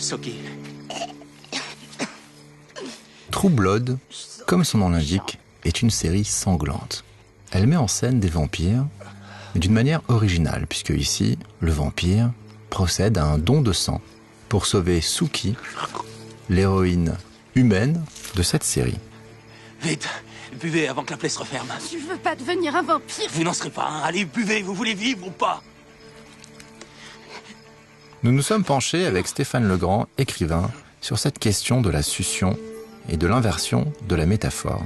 Soki. True Blood, comme son nom l'indique, est une série sanglante. Elle met en scène des vampires, mais d'une manière originale, puisque ici, le vampire procède à un don de sang pour sauver Suki, l'héroïne humaine de cette série. Vite, buvez avant que la plaie se referme. Je veux pas devenir un vampire. Vous n'en serez pas un. Allez, buvez, vous voulez vivre ou pas? Nous nous sommes penchés avec Stéphane Legrand, écrivain, sur cette question de la succion et de l'inversion de la métaphore.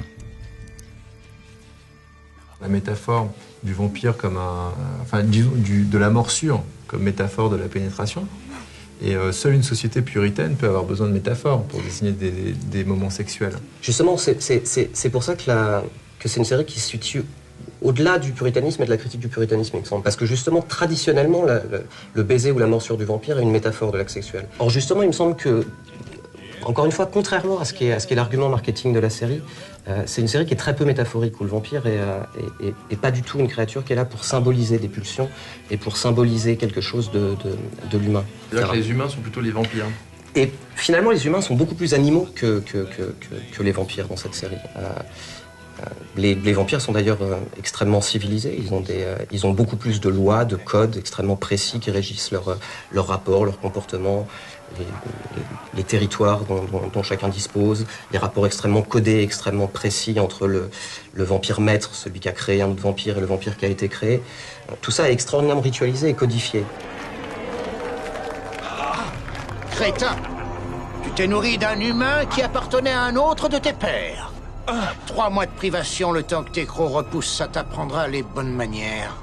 La métaphore du vampire comme de la morsure comme métaphore de la pénétration. Et seule une société puritaine peut avoir besoin de métaphores pour désigner des moments sexuels. Justement, c'est pour ça que c'est une série qui se situe au-delà du puritanisme et de la critique du puritanisme, il me semble. Parce que justement, traditionnellement, le baiser ou la morsure du vampire est une métaphore de l'acte sexuel. Or justement, il me semble que, encore une fois, contrairement à ce qui est l'argument marketing de la série, c'est une série qui est très peu métaphorique, où le vampire est pas du tout une créature qui est là pour symboliser des pulsions et pour symboliser quelque chose de l'humain. C'est-à-dire que les humains sont plutôt les vampires. Et finalement, les humains sont beaucoup plus animaux que les vampires dans cette série. Les vampires sont d'ailleurs extrêmement civilisés. Ils ont beaucoup plus de lois, de codes extrêmement précis qui régissent leur rapport, leur comportement, les territoires dont chacun dispose, les rapports extrêmement codés, extrêmement précis entre le vampire maître, celui qui a créé un autre vampire, et le vampire qui a été créé. Tout ça est extraordinairement ritualisé et codifié. Crétin, tu t'es nourri d'un humain qui appartenait à un autre de tes pères. 3 mois de privation, le temps que tes crocs repoussent, ça t'apprendra les bonnes manières.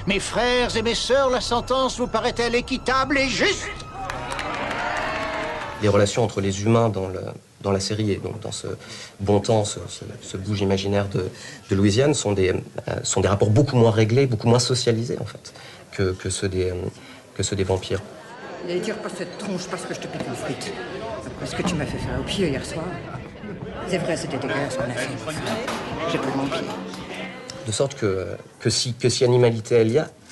Mes frères et mes sœurs, la sentence vous paraît-elle équitable et juste? Les relations entre les humains dans la série et donc dans ce bon temps, ce bouge imaginaire de Louisiane sont des rapports beaucoup moins réglés, beaucoup moins socialisés en fait, que ceux des vampires. Ne tire pas cette tronche parce que je te pique une frite. Après ce que tu m'as fait faire au pied hier soir. C'est vrai, c'était dégueulasse ce qu'on a fait. J'ai pris mon pied. De sorte que si animalité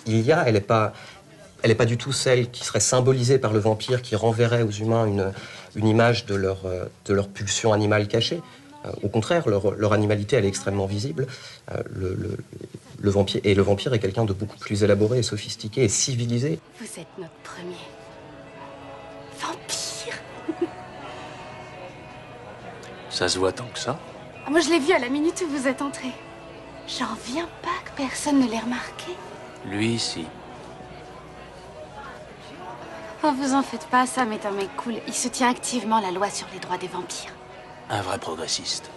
il y a, elle n'est pas du tout celle qui serait symbolisée par le vampire qui renverrait aux humains une image de leur pulsion animale cachée. Au contraire, leur animalité, elle est extrêmement visible. Le vampire est quelqu'un de beaucoup plus élaboré, et sophistiqué et civilisé. Vous êtes notre premier vampire. Ça se voit tant que ça? Moi, je l'ai vu à la minute où vous êtes entré. J'en reviens pas que personne ne l'ait remarqué. Lui, si. Oh, vous en faites pas, Sam est un mec cool. Il soutient activement la loi sur les droits des vampires. Un vrai progressiste.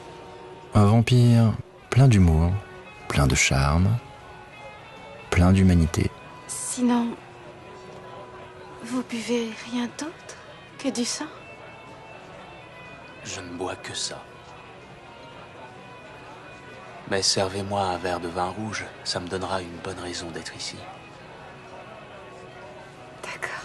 Un vampire plein d'humour, plein de charme, plein d'humanité. Sinon, vous buvez rien d'autre que du sang? Je ne bois que ça. Mais servez-moi un verre de vin rouge, ça me donnera une bonne raison d'être ici. D'accord.